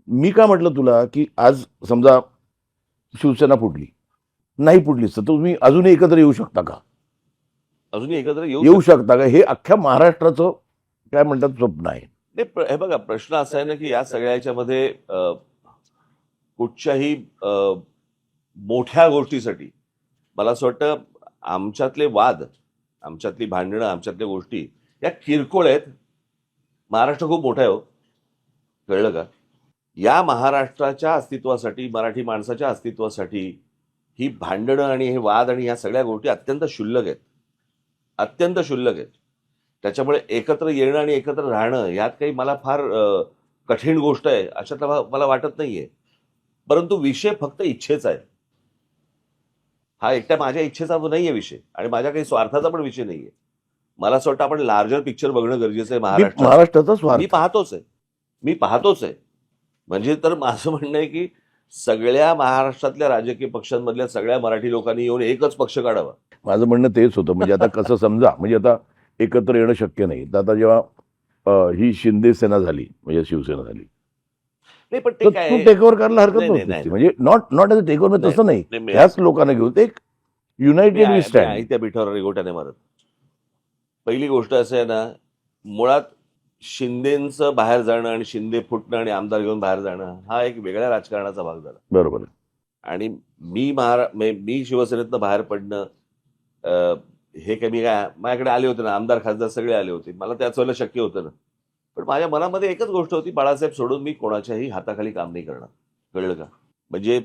मी का म्हटलं तुला की आज समजा शिवसेना फुटली, नाही फुटलीच तर तुम्ही अजूनही एकत्र येऊ शकता का? अजूनही एकत्र येऊ शकता का? हे अख्ख्या महाराष्ट्राचं काय म्हणतात स्वप्न आहे. नाही, हे बघा, प्रश्न असा आहे ना की या सगळ्या याच्यामध्ये कुठच्याही मोठ्या गोष्टीसाठी मला असं वाटतं आमच्यातले वाद, आमच्यातली भांडणं, आमच्यातल्या गोष्टी या किरकोळ आहेत. महाराष्ट्र खूप मोठा आहे हो, कळलं का? या महाराष्ट्राच्या अस्तित्वासाठी, मराठी माणसाच्या अस्तित्वासाठी ही भांडणं आणि हे वाद आणि ह्या सगळ्या गोष्टी अत्यंत क्षुल्लक आहेत, अत्यंत क्षुल्लक आहेत. त्याच्यामुळे एकत्र येणं आणि एकत्र राहणं यात काही मला फार कठीण गोष्ट आहे अशातला मला वाटत नाहीये. परंतु विषय फक्त इच्छेचा आहे. हा एकट्या माझ्या इच्छेचा नाहीये विषय आणि माझ्या काही स्वार्थाचा पण विषय नाहीये. मला असं वाटतं आपण लार्जर पिक्चर बघणं गरजेचं आहे. महाराष्ट्राचा स्वार्थ मी पाहतोच आहे. म्हणजे तर माझं म्हणणं आहे की सगळ्या महाराष्ट्रातल्या राजकीय पक्षांमधल्या सगळ्या मराठी लोकांनी येऊन एकच पक्ष काढावा. माझं म्हणणं तेच होतं. म्हणजे आता कसं समजा, म्हणजे आता एकत्र येणं शक्य नाही, तर आता जेव्हा ही शिंदे सेना झाली म्हणजे शिवसेना झाली, नाही पण तर तू टेक ओव्हर करायला हरकत नव्हती. म्हणजे not as a takeover, तसं नाही. ह्याच लोकांना घेऊन ते एक युनायटेड वी स्टँड. त्या बिठावर रेगोट्याने मारत. पहिली गोष्ट असं आहे ना, मुळात शिंदेचं बाहेर जाणं आणि शिंदे फुटणं आणि आमदार घेऊन बाहेर जाणं हा एक वेगळ्या राजकारणाचा भाग झाला. बरोबर. आणि मी शिवसेनेतनं बाहेर पडणं हे काही माझ्याकडे आले होते ना, आमदार खासदार सगळे आले होते, मला त्याच वेळेला शक्य होतं ना. पण माझ्या मनामध्ये एकच गोष्ट होती, बाळासाहेब सोडून मी कोणाच्याही हाताखाली काम नाही करणार. कळलं का? म्हणजे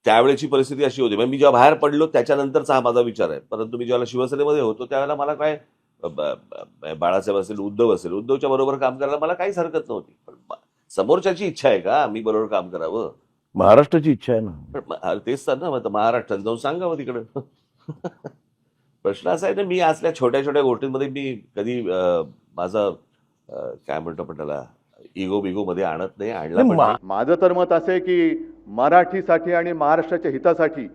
त्यावेळेची परिस्थिती अशी होती. म्हणजे मी जेव्हा बाहेर पडलो त्याच्यानंतरचा हा माझा विचार आहे. परंतु मी जेव्हा शिवसेनेमध्ये होतो त्यावेळेला मला काय बाळासाहेब असेल, उद्धवच्या बरोबर काम करायला मला काहीच हरकत नव्हती. पण समोरच्याची इच्छा आहे का मी बरोबर काम करावं? महाराष्ट्राची इच्छा आहे ना. पण तेच तर ना, महाराष्ट्रात जाऊन सांगावं तिकडं. प्रश्न असा आहे ना, मी असल्या छोट्या छोट्या गोष्टींमध्ये मी कधी माझा काय म्हणतो आपण त्याला इगो बिगो मध्ये आणत नाही, आणला पण नाही. माझं तर मत असं आहे की मराठीसाठी आणि महाराष्ट्राच्या हितासाठी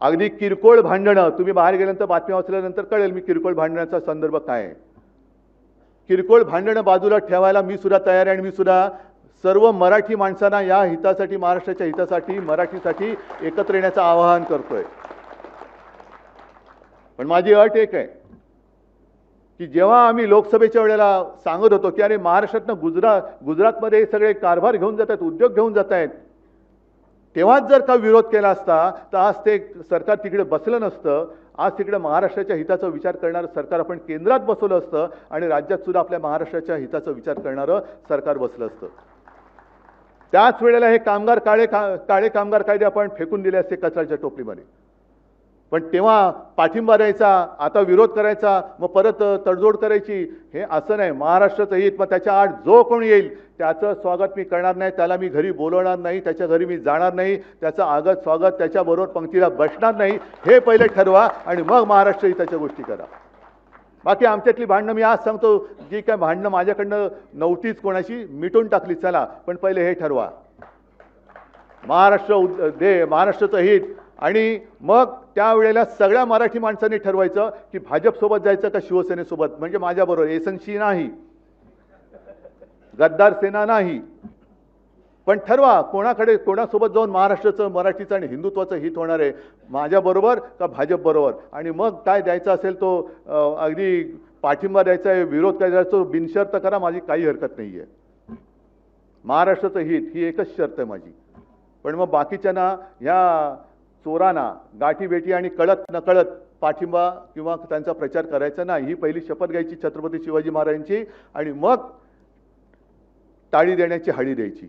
अगदी किरकोळ भांडणं, तुम्ही बाहेर गेल्यानंतर बातम्या वाचल्यानंतर कळेल मी किरकोळ भांडणाचा संदर्भ काय आहे. किरकोळ भांडणं बाजूला ठेवायला मी सुद्धा तयार आहे आणि मी सुद्धा सर्व मराठी माणसांना या हितासाठी, महाराष्ट्राच्या हितासाठी, मराठीसाठी एकत्र येण्याचं आवाहन करतोय. पण माझी अट एक आहे की जेव्हा आम्ही लोकसभेच्या वेळेला सांगत होतो की अरे महाराष्ट्रातनं गुजरातमध्ये हे सगळे कारभार घेऊन जात आहेत, उद्योग घेऊन जात आहेत, तेव्हाच जर का विरोध केला असता तर आज ते सरकार तिकडे बसलं नसतं. आज तिकडे महाराष्ट्राच्या हिताचा विचार करणारं सरकार आपण केंद्रात बसवलं असतं आणि राज्यात सुद्धा आपल्या महाराष्ट्राच्या हिताचा विचार करणारं सरकार बसलं असतं. त्याच वेळेला हे काळे कामगार कायदे आपण फेकून दिले असते कचऱ्याच्या टोपलीमध्ये. पण तेव्हा पाठिंबा द्यायचा, आता विरोध करायचा, मग परत तडजोड करायची, हे असं नाही. महाराष्ट्राचं हित, मग त्याच्या आड जो कोणी येईल त्याचं स्वागत मी करणार नाही, त्याला मी घरी बोलवणार नाही, त्याच्या घरी मी जाणार नाही, त्याचं आगत स्वागत त्याच्याबरोबर पंक्तीला बसणार नाही, हे पहिले ठरवा आणि मग महाराष्ट्र हिताच्या गोष्टी करा. बाकी आमच्यातली भांडणं मी आज सांगतो, जी काय भांडणं माझ्याकडनं नव्हतीच कोणाशी, मिटून टाकली. चला, पण पहिले हे ठरवा, महाराष्ट्राचं हित. आणि मग त्यावेळेला सगळ्या मराठी माणसांनी ठरवायचं की भाजपसोबत जायचं का शिवसेनेसोबत. म्हणजे माझ्याबरोबर एसएनसी नाही, गद्दार सेना नाही, पण ठरवा कोणासोबत जाऊन महाराष्ट्राचं, मराठीचं आणि हिंदुत्वाचं हित होणार आहे, माझ्याबरोबर का भाजपबरोबर. आणि मग काय द्यायचा असेल तो अगदी पाठिंबा द्यायचा आहे, विरोध करायचा बिनशर्त करा, माझी काही हरकत नाही आहे. महाराष्ट्राचं हित ही एकच शर्त आहे माझी. पण मग बाकीच्यांना, ह्या चोरांना गाठीभेटी आणि कळत नकळत पाठिंबा किंवा त्यांचा प्रचार करायचा नाही. ही पहिली शपथ घ्यायची छत्रपती शिवाजी महाराजांची आणि मग टाळी देण्याची हळी द्यायची.